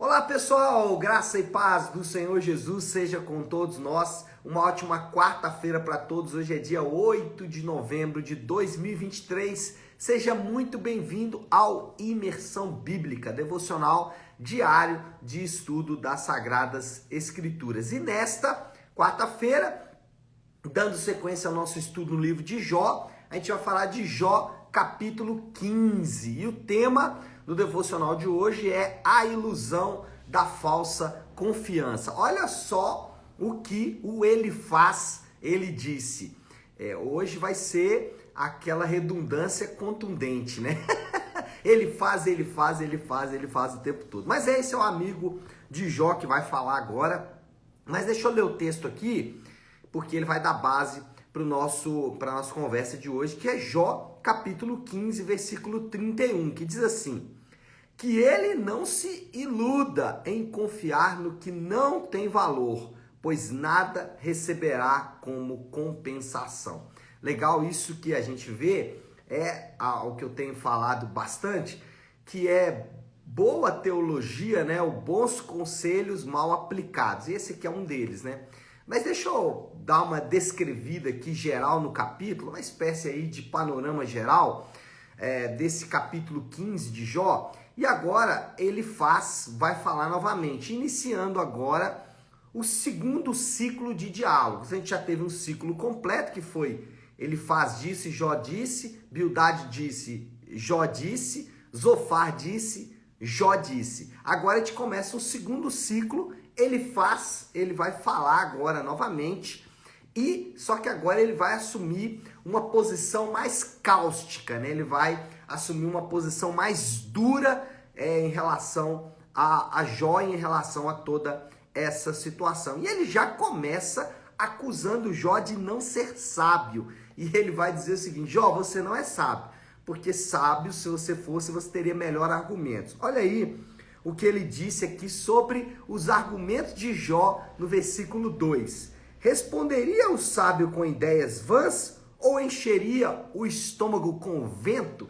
Olá pessoal, graça e paz do Senhor Jesus seja com todos nós. Uma ótima quarta-feira para todos. Hoje é dia 8 de novembro de 2023. Seja muito bem-vindo ao Imersão Bíblica, devocional diário de estudo das Sagradas Escrituras. E nesta quarta-feira, dando sequência ao nosso estudo no livro de Jó, a gente vai falar de Jó capítulo 15. E o tema do devocional de hoje é a ilusão da falsa confiança. Olha só o que o Elifaz ele disse. Hoje vai ser aquela redundância contundente, né? Ele faz o tempo todo. Mas esse é o amigo de Jó que vai falar agora. Mas deixa eu ler o texto aqui, porque ele vai dar base para a nossa conversa de hoje, que é Jó capítulo 15, versículo 31, que diz assim: que ele não se iluda em confiar no que não tem valor, pois nada receberá como compensação. Legal isso que a gente vê, o que eu tenho falado bastante, que é boa teologia, né? Os bons conselhos mal aplicados. E esse aqui é um deles, né? Mas deixa eu dar uma descrevida aqui geral no capítulo, uma espécie aí de panorama geral desse capítulo 15 de Jó. E agora ele vai falar novamente, iniciando agora o segundo ciclo de diálogos. A gente já teve um ciclo completo que foi Elifaz disse, Jó disse, Bildade disse, Jó disse, Zofar disse, Jó disse. Agora a gente começa o segundo ciclo. Ele vai falar agora novamente, só que agora ele vai assumir uma posição mais cáustica, né? Ele vai assumir uma posição mais dura em relação a Jó, em relação a toda essa situação. E ele já começa acusando Jó de não ser sábio. E ele vai dizer o seguinte: Jó, você não é sábio, porque sábio, se você fosse, você teria melhor argumentos. Olha aí o que ele disse aqui sobre os argumentos de Jó no versículo 2. Responderia o sábio com ideias vãs ou encheria o estômago com vento?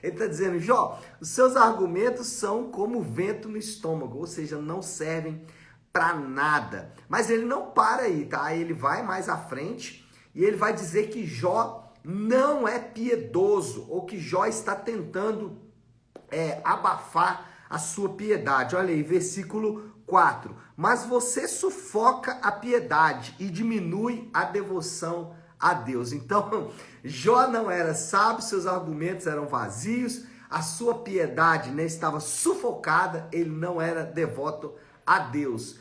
Ele está dizendo: Jó, os seus argumentos são como vento no estômago, ou seja, não servem para nada. Mas ele não para aí, tá? Ele vai mais à frente e ele vai dizer que Jó não é piedoso, ou que Jó está tentando abafar a sua piedade. Olha aí, versículo 4. Mas você sufoca a piedade e diminui a devoção a Deus. Então, Jó não era sábio, seus argumentos eram vazios, a sua piedade, né, estava sufocada, ele não era devoto a Deus.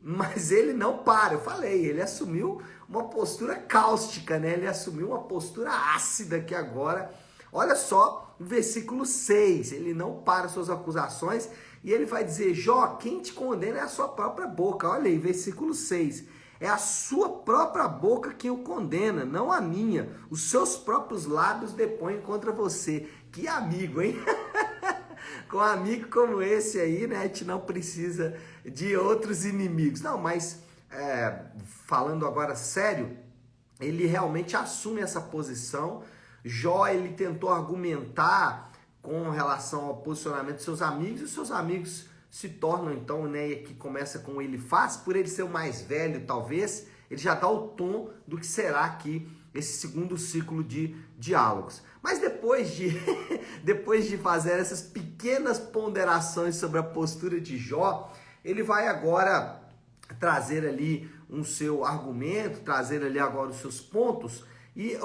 Mas ele não para, eu falei, ele assumiu uma postura cáustica, né? Ele assumiu uma postura ácida aqui agora. Olha só o versículo 6, ele não para suas acusações e ele vai dizer: Jó, quem te condena é a sua própria boca. Olha aí, versículo 6, é a sua própria boca que o condena, não a minha. Os seus próprios lábios depõem contra você. Que amigo, hein? Com um amigo como esse aí, né, a gente não precisa de outros inimigos. Não, mas falando agora sério, ele realmente assume essa posição. Jó, ele tentou argumentar com relação ao posicionamento de seus amigos, e os seus amigos se tornam então, né, que começa com Elifaz, por ele ser o mais velho talvez, ele já dá o tom do que será aqui esse segundo ciclo de diálogos. Mas depois de fazer essas pequenas ponderações sobre a postura de Jó, ele vai agora trazer ali um seu argumento, trazer ali agora os seus pontos. E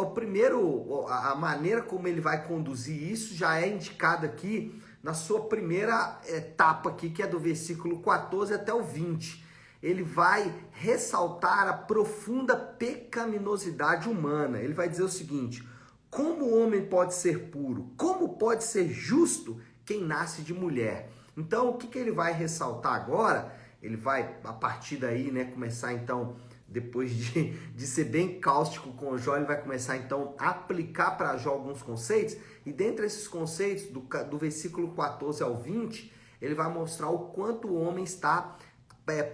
a maneira como ele vai conduzir isso já é indicada aqui na sua primeira etapa aqui, que é do versículo 14 até o 20. Ele vai ressaltar a profunda pecaminosidade humana. Ele vai dizer o seguinte: como o homem pode ser puro? Como pode ser justo quem nasce de mulher? Então, o que ele vai ressaltar agora? Ele vai, a partir daí, né, começar então, depois de ser bem cáustico com o Jó, ele vai começar então a aplicar para Jó alguns conceitos. E dentre esses conceitos, do versículo 14 ao 20, ele vai mostrar o quanto o homem está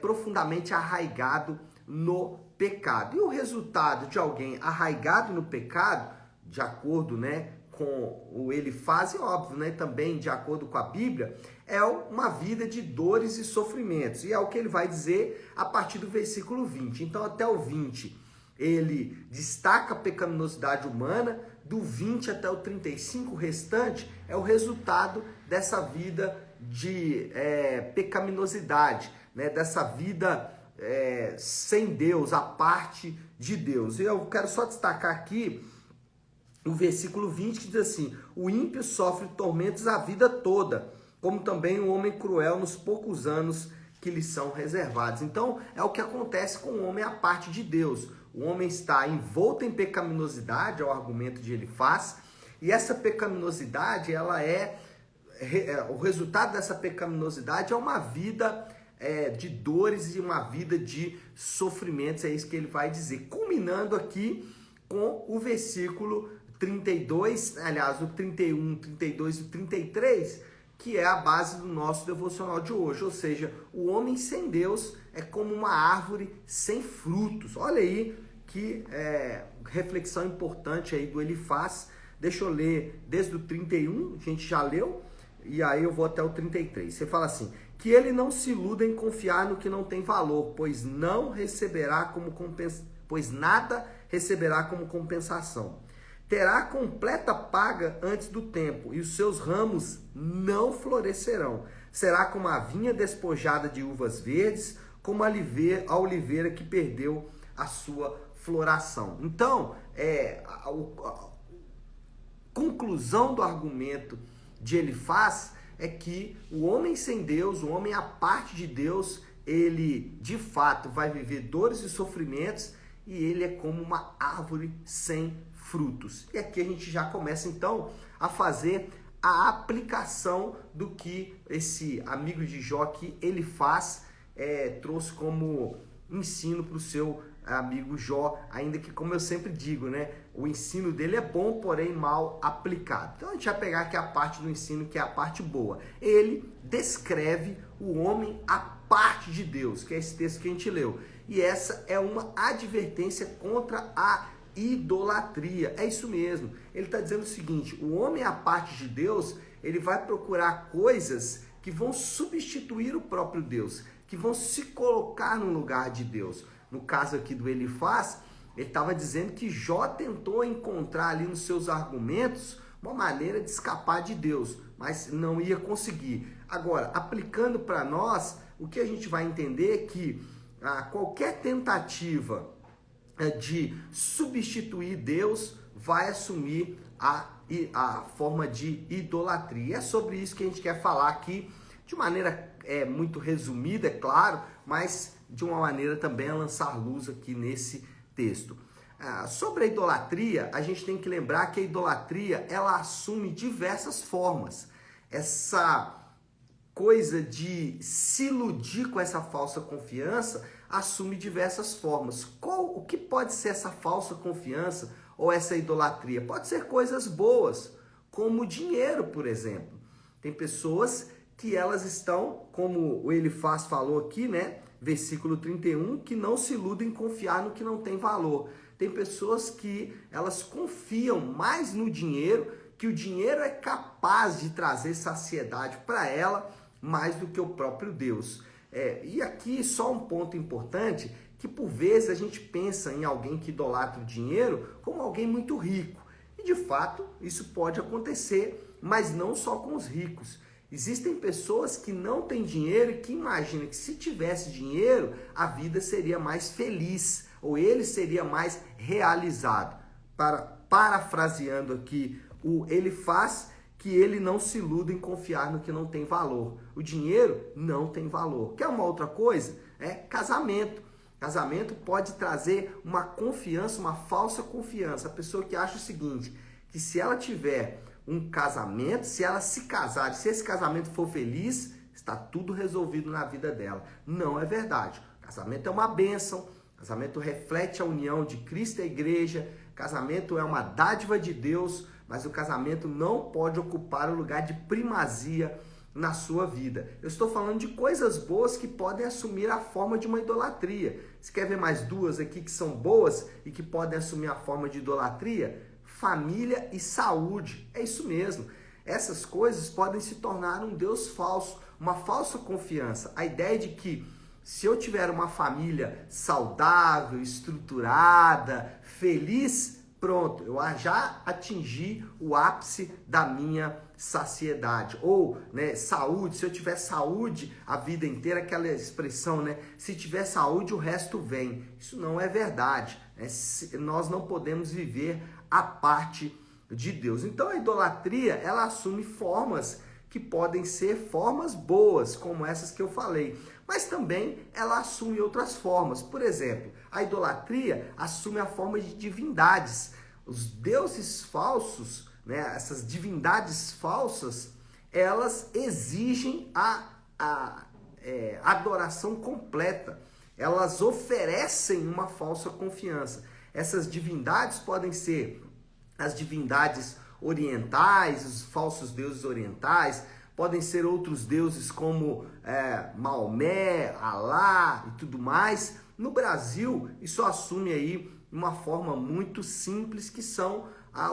profundamente arraigado no pecado. E o resultado de alguém arraigado no pecado, de acordo, né, com o Elifaz, e óbvio, né, também de acordo com a Bíblia, é uma vida de dores e sofrimentos. E é o que ele vai dizer a partir do versículo 20. Então, até o 20, ele destaca a pecaminosidade humana. Do 20 até o 35, o restante é o resultado dessa vida de pecaminosidade, né, dessa vida sem Deus, a parte de Deus. E eu quero só destacar aqui o versículo 20, que diz assim: o ímpio sofre tormentos a vida toda, como também o homem cruel nos poucos anos que lhe são reservados. Então, é o que acontece com o homem à parte de Deus. O homem está envolto em pecaminosidade, é o argumento de Elifaz, e essa pecaminosidade, o resultado dessa pecaminosidade é uma vida de dores e uma vida de sofrimentos, é isso que ele vai dizer, culminando aqui com o versículo 32, aliás, o 31, 32 e 33, que é a base do nosso devocional de hoje. Ou seja, o homem sem Deus é como uma árvore sem frutos. Olha aí que reflexão importante aí do Elifaz. Deixa eu ler desde o 31, a gente já leu, e aí eu vou até o 33. Você fala assim: que ele não se iluda em confiar no que não tem valor, pois nada receberá como compensação. Terá completa paga antes do tempo, e os seus ramos não florescerão. Será como a vinha despojada de uvas verdes, como a oliveira que perdeu a sua floração. Então, a conclusão do argumento de Elifaz é que o homem sem Deus, o homem à parte de Deus, ele de fato vai viver dores e sofrimentos, e ele é como uma árvore sem frutos. E aqui a gente já começa então a fazer a aplicação do que esse amigo de Jó aqui, Elifaz, trouxe como ensino para o seu amigo Jó, ainda que, como eu sempre digo, né, o ensino dele é bom, porém mal aplicado. Então a gente vai pegar aqui a parte do ensino, que é a parte boa. Ele descreve o homem à parte de Deus, que é esse texto que a gente leu. E essa é uma advertência contra a idolatria. É isso mesmo. Ele está dizendo o seguinte: o homem à parte de Deus, ele vai procurar coisas que vão substituir o próprio Deus, que vão se colocar no lugar de Deus. No caso aqui do Elifaz, ele estava dizendo que Jó tentou encontrar ali nos seus argumentos uma maneira de escapar de Deus, mas não ia conseguir. Agora, aplicando para nós, o que a gente vai entender é que qualquer tentativa de substituir Deus vai assumir a forma de idolatria. E é sobre isso que a gente quer falar aqui, de maneira muito resumida, é claro, mas de uma maneira também a lançar luz aqui nesse texto. Sobre a idolatria, a gente tem que lembrar que a idolatria, ela assume diversas formas. Essa coisa de se iludir com essa falsa confiança assume diversas formas. O que pode ser essa falsa confiança ou essa idolatria? Pode ser coisas boas, como dinheiro, por exemplo. Tem pessoas que elas estão, como o Elifaz falou aqui, né? Versículo 31, que não se iludem em confiar no que não tem valor. Tem pessoas que elas confiam mais no dinheiro, que o dinheiro é capaz de trazer saciedade para ela mais do que o próprio Deus. E aqui só um ponto importante, que por vezes a gente pensa em alguém que idolatra o dinheiro como alguém muito rico. E de fato isso pode acontecer, mas não só com os ricos. Existem pessoas que não têm dinheiro e que imaginam que se tivesse dinheiro, a vida seria mais feliz, ou ele seria mais realizado. Parafraseando aqui o Elifaz, que ele não se iluda em confiar no que não tem valor. O dinheiro não tem valor. Quer uma outra coisa? Casamento. Casamento pode trazer uma confiança, uma falsa confiança. A pessoa que acha o seguinte, que se ela tiver um casamento, se ela se casar, se esse casamento for feliz, está tudo resolvido na vida dela. Não é verdade. Casamento é uma bênção, casamento reflete a união de Cristo e a igreja, casamento é uma dádiva de Deus, mas o casamento não pode ocupar o lugar de primazia na sua vida. Eu estou falando de coisas boas que podem assumir a forma de uma idolatria. Você quer ver mais duas aqui que são boas e que podem assumir a forma de idolatria? família e saúde. É isso mesmo. Essas coisas podem se tornar um Deus falso, uma falsa confiança. A ideia de que se eu tiver uma família saudável, estruturada, feliz, pronto, eu já atingi o ápice da minha saciedade. Ou, né, saúde, se eu tiver saúde a vida inteira, aquela expressão, né? Se tiver saúde, o resto vem. Isso não é verdade, né? Nós não podemos viver a parte de Deus. Então a idolatria, ela assume formas que podem ser formas boas, como essas que eu falei, mas também ela assume outras formas. Por exemplo, a idolatria assume a forma de divindades. Os deuses falsos, né, essas divindades falsas, elas exigem a adoração completa. Elas oferecem uma falsa confiança. Essas divindades podem ser as divindades orientais, os falsos deuses orientais, podem ser outros deuses como Maomé, Alá e tudo mais. No Brasil, isso assume aí uma forma muito simples, que são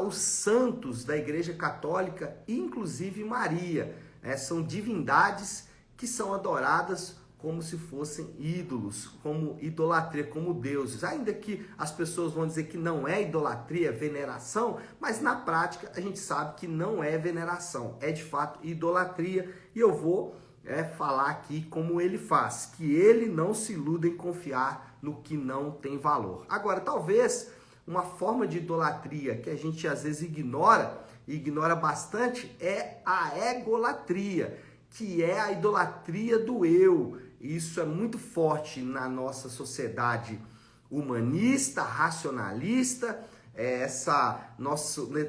os santos da Igreja Católica, inclusive Maria. São divindades que são adoradas como se fossem ídolos, como idolatria, como deuses. Ainda que as pessoas vão dizer que não é idolatria, é veneração, mas na prática a gente sabe que não é veneração, é de fato idolatria. E eu vou falar aqui como ele faz, que ele não se iluda em confiar no que não tem valor. Agora, talvez uma forma de idolatria que a gente às vezes ignora bastante, é a egolatria, que é a idolatria do eu. Isso é muito forte na nossa sociedade humanista, racionalista,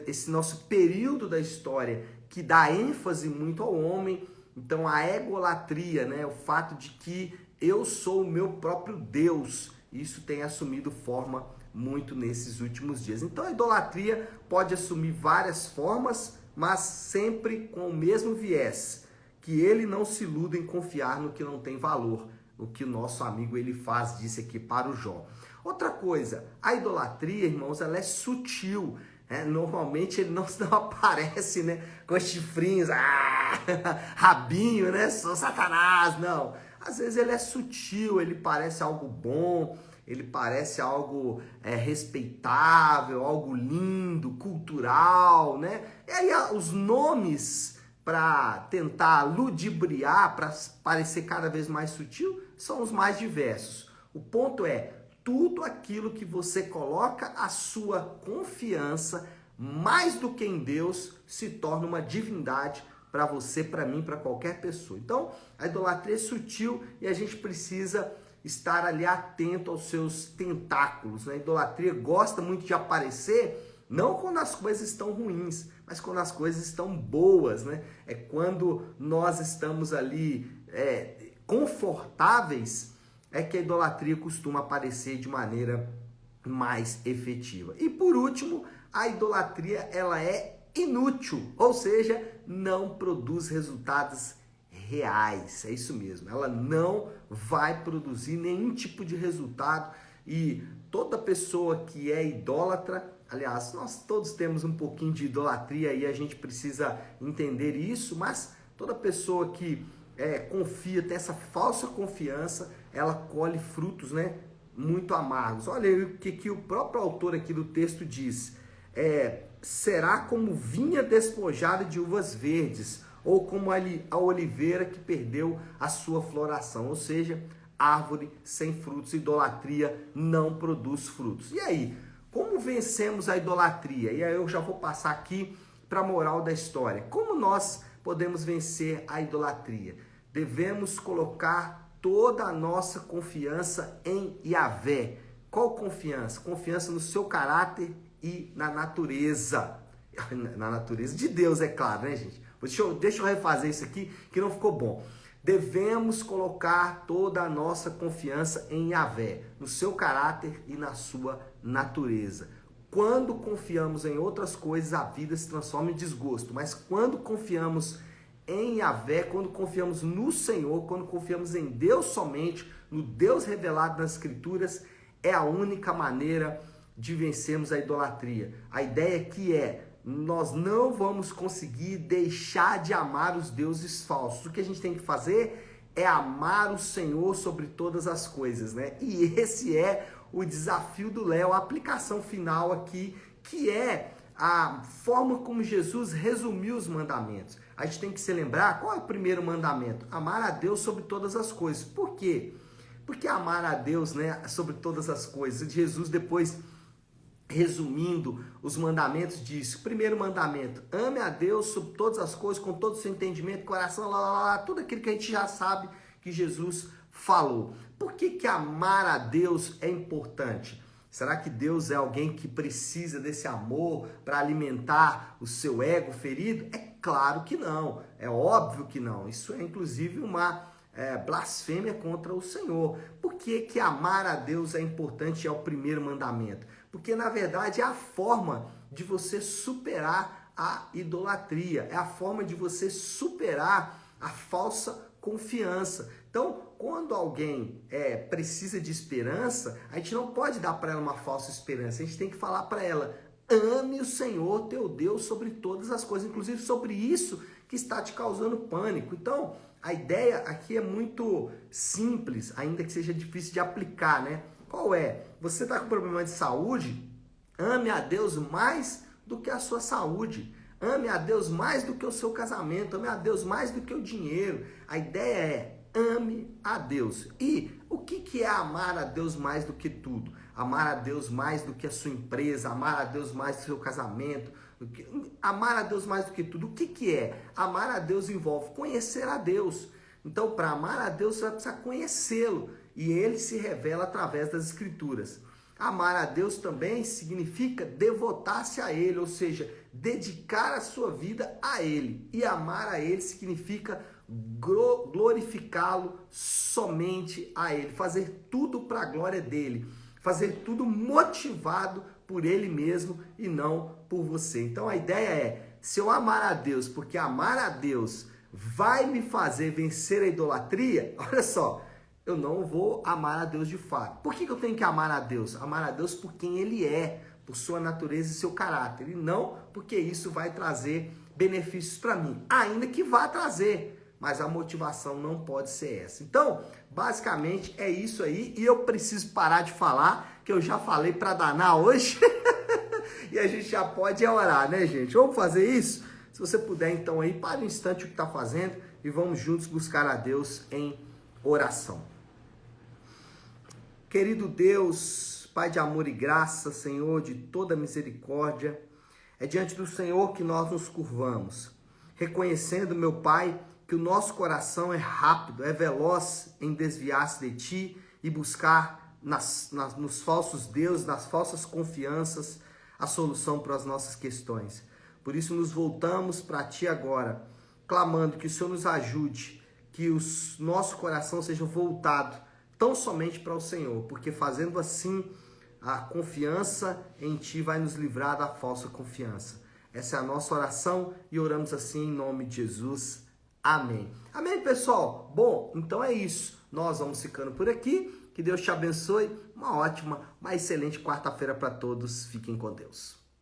esse nosso período da história que dá ênfase muito ao homem. Então a egolatria, né, o fato de que eu sou o meu próprio Deus, isso tem assumido forma muito nesses últimos dias. Então a idolatria pode assumir várias formas, mas sempre com o mesmo viés, que ele não se iluda em confiar no que não tem valor, o que o nosso amigo ele faz, disse aqui para o Jó. Outra coisa, a idolatria, irmãos, ela é sutil. Normalmente ele não aparece, né, com chifrinhos, rabinho, né, sou Satanás, não. Às vezes ele é sutil, ele parece algo bom, ele parece algo respeitável, algo lindo, cultural, né? E aí os nomes para tentar ludibriar, para parecer cada vez mais sutil, são os mais diversos. O ponto é, tudo aquilo que você coloca a sua confiança, mais do que em Deus, se torna uma divindade para você, para mim, para qualquer pessoa. Então, a idolatria é sutil e a gente precisa estar ali atento aos seus tentáculos, né? A idolatria gosta muito de aparecer, não quando as coisas estão ruins, mas quando as coisas estão boas, né? É quando nós estamos ali confortáveis, é que a idolatria costuma aparecer de maneira mais efetiva. E por último, a idolatria ela é inútil, ou seja, não produz resultados reais. É isso mesmo, ela não vai produzir nenhum tipo de resultado. E toda pessoa que é idólatra, aliás, nós todos temos um pouquinho de idolatria e a gente precisa entender isso, mas toda pessoa que confia, tem essa falsa confiança, ela colhe frutos, né, muito amargos. Olha aí o que o próprio autor aqui do texto diz. Será como vinha despojada de uvas verdes, ou como a oliveira que perdeu a sua floração, ou seja, árvore sem frutos. Idolatria não produz frutos. E aí, como vencemos a idolatria? E aí eu já vou passar aqui para a moral da história. Como nós podemos vencer a idolatria? Devemos colocar toda a nossa confiança em Yahvé. Qual confiança? Confiança no seu caráter e na natureza. Na natureza de Deus, é claro, né, gente? Deixa eu refazer isso aqui que não ficou bom. Devemos colocar toda a nossa confiança em Yahvé, no seu caráter e na sua natureza. Quando confiamos em outras coisas, a vida se transforma em desgosto. Mas quando confiamos em Yahvé, quando confiamos no Senhor, quando confiamos em Deus somente, no Deus revelado nas Escrituras, é a única maneira de vencermos a idolatria. A ideia aqui é, nós não vamos conseguir deixar de amar os deuses falsos. O que a gente tem que fazer é amar o Senhor sobre todas as coisas, né? E esse é o desafio do Léo, a aplicação final aqui, que é a forma como Jesus resumiu os mandamentos. A gente tem que se lembrar, qual é o primeiro mandamento? Amar a Deus sobre todas as coisas. Por quê? Porque amar a Deus, né, sobre todas as coisas. Jesus depois, resumindo os mandamentos, disse: o primeiro mandamento, ame a Deus sobre todas as coisas, com todo o seu entendimento, coração, tudo aquilo que a gente já sabe que Jesus falou. Por que amar a Deus é importante? Será que Deus é alguém que precisa desse amor para alimentar o seu ego ferido? É claro que não, é óbvio que não. Isso é inclusive uma blasfêmia contra o Senhor. Por que amar a Deus é importante, é o primeiro mandamento? Porque na verdade é a forma de você superar a idolatria, é a forma de você superar a falsa confiança. Então, quando alguém precisa de esperança, a gente não pode dar para ela uma falsa esperança. A gente tem que falar para ela: ame o Senhor teu Deus sobre todas as coisas, inclusive sobre isso que está te causando pânico. Então, a ideia aqui é muito simples, ainda que seja difícil de aplicar, né? Qual é? Você está com problema de saúde? Ame a Deus mais do que a sua saúde. Ame a Deus mais do que o seu casamento. Ame a Deus mais do que o dinheiro. A ideia é: ame a Deus. E o que é amar a Deus mais do que tudo? Amar a Deus mais do que a sua empresa, amar a Deus mais do que o seu casamento, amar a Deus mais do que tudo. O que é? Amar a Deus envolve conhecer a Deus. Então, para amar a Deus, você vai precisar conhecê-lo. E ele se revela através das Escrituras. Amar a Deus também significa devotar-se a Ele, ou seja, dedicar a sua vida a Ele. E amar a Ele significa glorificá-lo somente a Ele, fazer tudo para a glória dEle, fazer tudo motivado por Ele mesmo e não por você. Então a ideia é, se eu amar a Deus, porque amar a Deus vai me fazer vencer a idolatria, olha só, eu não vou amar a Deus de fato. Por que eu tenho que amar a Deus? Amar a Deus por quem Ele é, por sua natureza e seu caráter, e não porque isso vai trazer benefícios para mim, ainda que vá trazer, mas a motivação não pode ser essa. Então, basicamente é isso aí, e eu preciso parar de falar, que eu já falei para danar hoje, e a gente já pode orar, né, gente? Vamos fazer isso? Se você puder, então, aí, pare um instante o que está fazendo e vamos juntos buscar a Deus em oração. Querido Deus, Pai de amor e graça, Senhor, de toda misericórdia, é diante do Senhor que nós nos curvamos, reconhecendo, meu Pai, que o nosso coração é rápido, é veloz em desviar-se de Ti e buscar nos falsos deuses, nas falsas confianças, a solução para as nossas questões. Por isso nos voltamos para Ti agora, clamando que o Senhor nos ajude, que o nosso coração seja voltado tão somente para o Senhor, porque fazendo assim, a confiança em Ti vai nos livrar da falsa confiança. Essa é a nossa oração e oramos assim em nome de Jesus. Amém. Amém, pessoal? Bom, então é isso. Nós vamos ficando por aqui. Que Deus te abençoe. Uma ótima, uma excelente quarta-feira para todos. Fiquem com Deus.